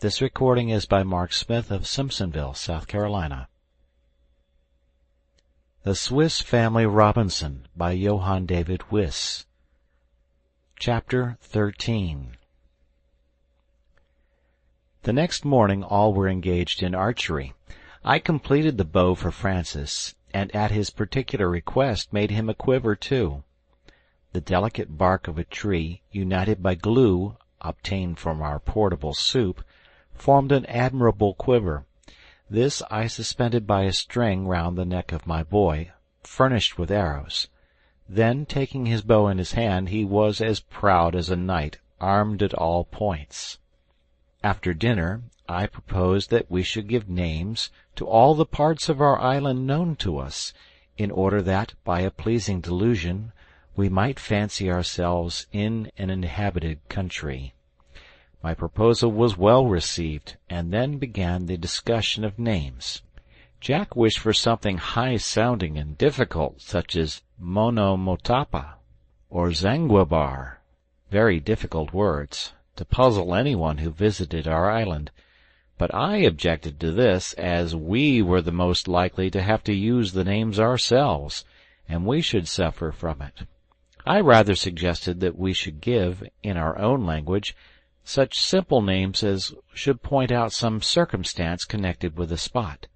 This recording is by Mark Smith of Simpsonville, South Carolina. The Swiss Family Robinson by Johann David Wyss. Chapter 13. The next morning all were engaged in archery. I completed the bow for Francis, and at his particular request made him a quiver too. The delicate bark of a tree, united by glue obtained from our portable soup, formed an admirable quiver. This I suspended by a string round the neck of my boy, furnished with arrows. Then, taking his bow in his hand, he was as proud as a knight, armed at all points. After dinner, I proposed that we should give names to all the parts of our island known to us, in order that, by a pleasing delusion, we might fancy ourselves in an inhabited country. My proposal was well received, and then began the discussion of names. Jack wished for something high-sounding and difficult, such as Monomotapa or Zanguebar, very difficult words, to puzzle anyone who visited our island. But I objected to this, as we were the most likely to have to use the names ourselves, and we should suffer from it. I rather suggested that we should give, in our own language, such simple names as should point out some circumstance connected with the spot.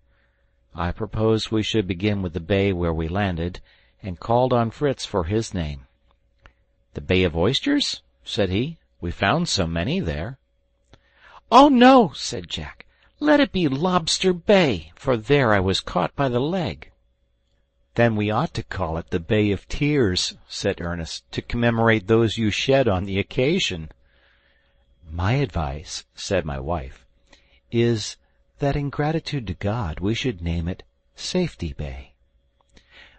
I proposed we should begin with the bay where we landed, and called on Fritz for his name. "The Bay of Oysters?" said he. "We found so many there." "Oh, no," said Jack. "Let it be Lobster Bay, for there I was caught by the leg." "Then we ought to call it the Bay of Tears," said Ernest, "to commemorate those you shed on the occasion." "My advice," said my wife, "is that in gratitude to God we should name it Safety Bay."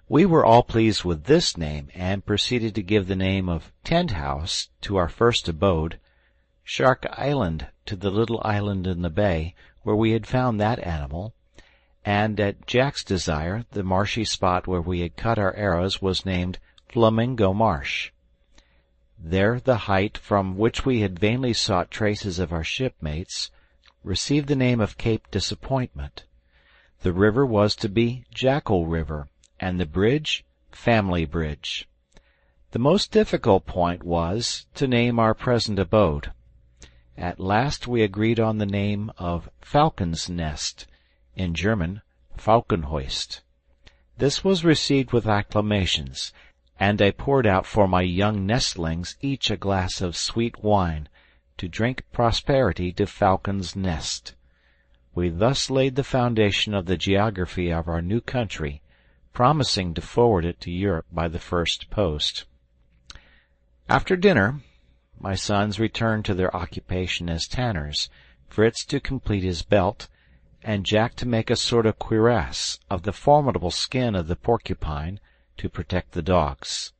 We were all pleased with this name, and proceeded to give the name of Tent House to our first abode, Shark Island to the little island in the bay where we had found that animal, and at Jack's desire the marshy spot where we had cut our arrows was named Flamingo Marsh. There the height from which we had vainly sought traces of our shipmates received the name of Cape Disappointment. The river was to be Jackal River, and the bridge Family Bridge. The most difficult point was to name our present abode. At last we agreed on the name of Falcon's Nest, in German Falkenhöist. This was received with acclamations, and I poured out for my young nestlings each a glass of sweet wine, to drink prosperity to Falcon's Nest. We thus laid the foundation of the geography of our new country, promising to forward it to Europe by the first post. After dinner, my sons returned to their occupation as tanners, Fritz to complete his belt, and Jack to make a sort of cuirass of the formidable skin of the porcupine, to protect the dogs.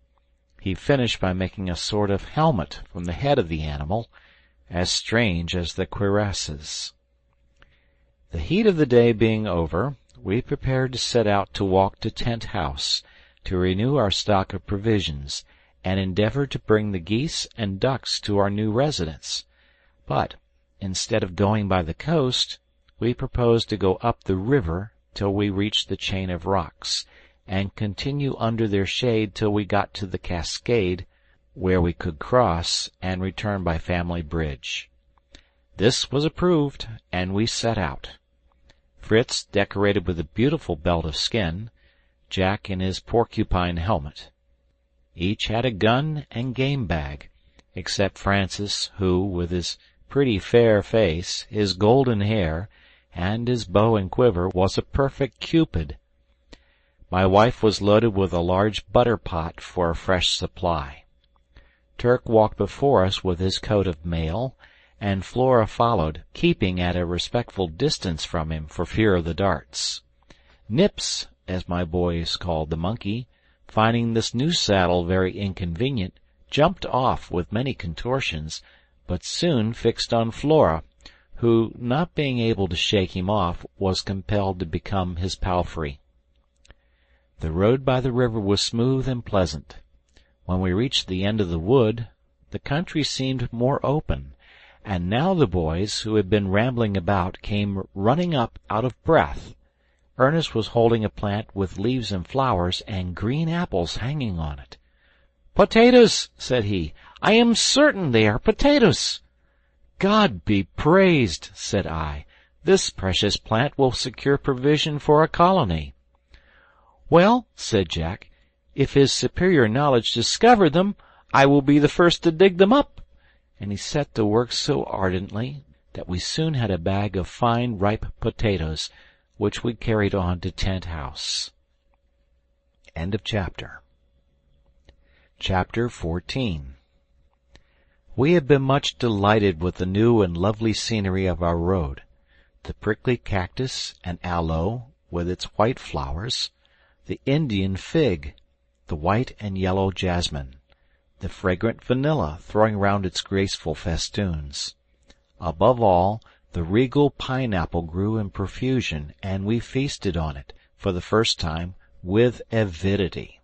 He finished by making a sort of helmet from the head of the animal, as strange as the cuirasses. The heat of the day being over, we prepared to set out to walk to Tent House, to renew our stock of provisions, and endeavor to bring the geese and ducks to our new residence. But, instead of going by the coast, we proposed to go up the river till we reached the chain of rocks, and continue under their shade till we got to the cascade, where we could cross and return by Family Bridge. This was approved, and we set out. Fritz decorated with a beautiful belt of skin, Jack in his porcupine helmet. Each had a gun and game bag, except Francis, who, with his pretty fair face, his golden hair, and his bow and quiver, was a perfect Cupid. My wife was loaded with a large butter pot for a fresh supply. Turk walked before us with his coat of mail, and Flora followed, keeping at a respectful distance from him for fear of the darts. Nips, as my boys called the monkey, finding this new saddle very inconvenient, jumped off with many contortions, but soon fixed on Flora, who, not being able to shake him off, was compelled to become his palfrey. The road by the river was smooth and pleasant. When we reached the end of the wood, the country seemed more open, and now the boys, who had been rambling about, came running up out of breath. Ernest was holding a plant with leaves and flowers and green apples hanging on it. "Potatoes!" said he. "I am certain they are potatoes." "God be praised," said I. "This precious plant will secure provision for a colony." "Well," said Jack, "if his superior knowledge discover them, I will be the first to dig them up." And he set to work so ardently that we soon had a bag of fine ripe potatoes, which we carried on to Tent House. End of chapter. Chapter 14. We had been much delighted with the new and lovely scenery of our road, the prickly cactus and aloe with its white flowers, the Indian fig, the white and yellow jasmine, the fragrant vanilla throwing round its graceful festoons. Above all, the regal pineapple grew in profusion, and we feasted on it, for the first time, with avidity.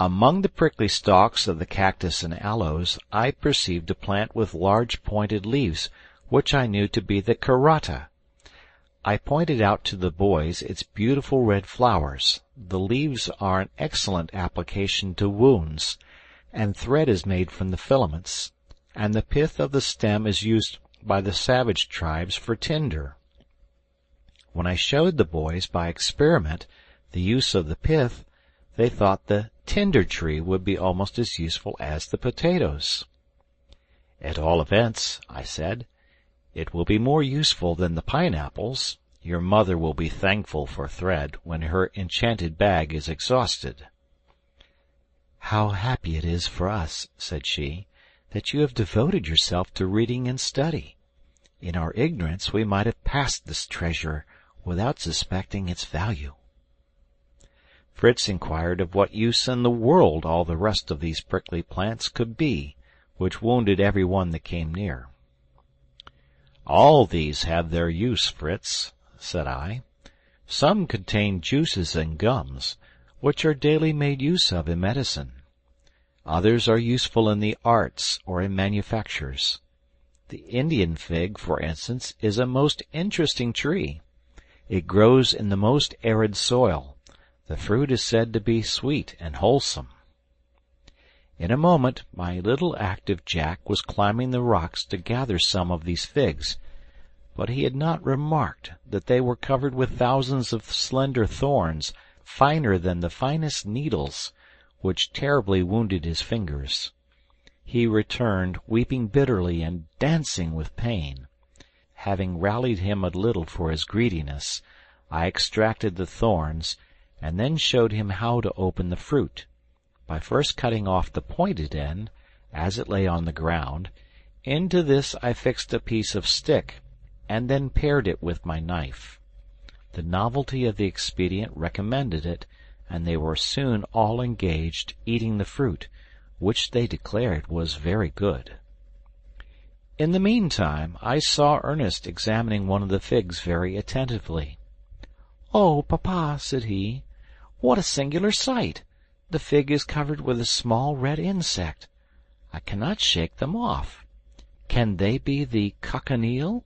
Among the prickly stalks of the cactus and aloes I perceived a plant with large pointed leaves, which I knew to be the karata. I pointed out to the boys its beautiful red flowers. The leaves are an excellent application to wounds, and thread is made from the filaments, and the pith of the stem is used by the savage tribes for tinder. When I showed the boys by experiment the use of the pith, they thought the tinder tree would be almost as useful as the potatoes. "At all events," I said, "it will be more useful than the pineapples. Your mother will be thankful for thread when her enchanted bag is exhausted." "How happy it is for us," said she, "that you have devoted yourself to reading and study. In our ignorance we might have passed this treasure without suspecting its value." Fritz inquired of what use in the world all the rest of these prickly plants could be, which wounded every one that came near. "All these have their use, Fritz," said I. "Some contain juices and gums, which are daily made use of in medicine. Others are useful in the arts or in manufactures. The Indian fig, for instance, is a most interesting tree. It grows in the most arid soil. The fruit is said to be sweet and wholesome." In a moment my little active Jack was climbing the rocks to gather some of these figs, but he had not remarked that they were covered with thousands of slender thorns, finer than the finest needles, which terribly wounded his fingers. He returned, weeping bitterly and dancing with pain. Having rallied him a little for his greediness, I extracted the thorns, and then showed him how to open the fruit, by first cutting off the pointed end, as it lay on the ground. Into this I fixed a piece of stick, and then pared it with my knife. The novelty of the expedient recommended it, and they were soon all engaged eating the fruit, which they declared was very good. In the meantime I saw Ernest examining one of the figs very attentively. "Oh, papa," said he, "what a singular sight! The fig is covered with a small red insect. I cannot shake them off. Can they be the cochineal?"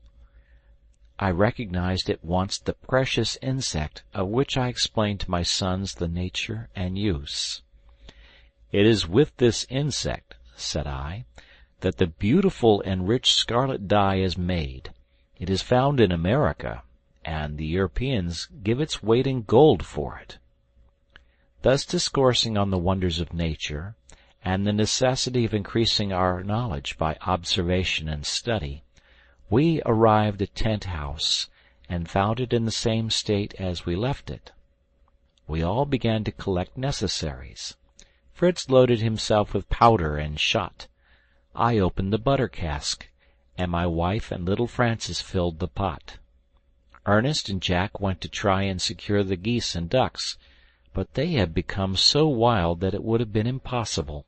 I recognized at once the precious insect, of which I explained to my sons the nature and use. "It is with this insect," said I, "that the beautiful and rich scarlet dye is made. It is found in America, and the Europeans give its weight in gold for it." Thus discoursing on the wonders of nature, and the necessity of increasing our knowledge by observation and study, we arrived at Tent House, and found it in the same state as we left it. We all began to collect necessaries. Fritz loaded himself with powder and shot. I opened the butter cask, and my wife and little Francis filled the pot. Ernest and Jack went to try and secure the geese and ducks, but they had become so wild that it would have been impossible,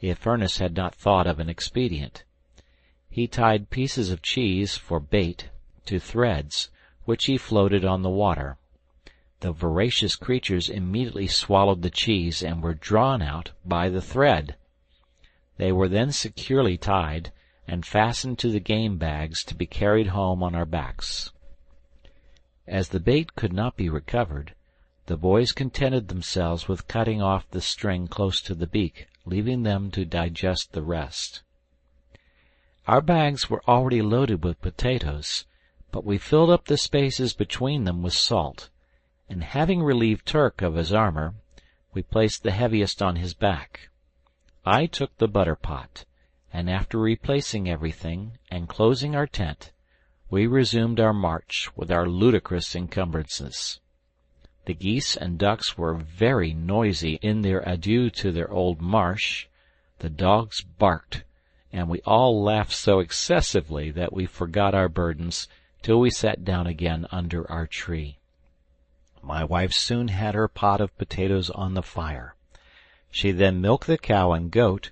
if Ernest had not thought of an expedient. He tied pieces of cheese, for bait, to threads, which he floated on the water. The voracious creatures immediately swallowed the cheese and were drawn out by the thread. They were then securely tied, and fastened to the game bags to be carried home on our backs. As the bait could not be recovered, the boys contented themselves with cutting off the string close to the beak, leaving them to digest the rest. Our bags were already loaded with potatoes, but we filled up the spaces between them with salt, and having relieved Turk of his armor, we placed the heaviest on his back. I took the butter pot, and after replacing everything and closing our tent, we resumed our march with our ludicrous encumbrances. The geese and ducks were very noisy in their adieu to their old marsh, the dogs barked, and we all laughed so excessively that we forgot our burdens till we sat down again under our tree. My wife soon had her pot of potatoes on the fire. She then milked the cow and goat,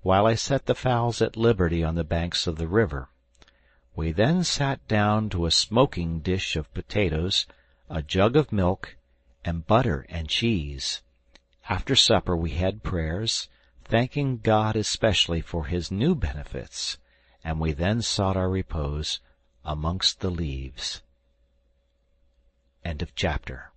while I set the fowls at liberty on the banks of the river. We then sat down to a smoking dish of potatoes, a jug of milk, and butter and cheese. After supper we had prayers, thanking God especially for his new benefits, and we then sought our repose amongst the leaves. End of chapter.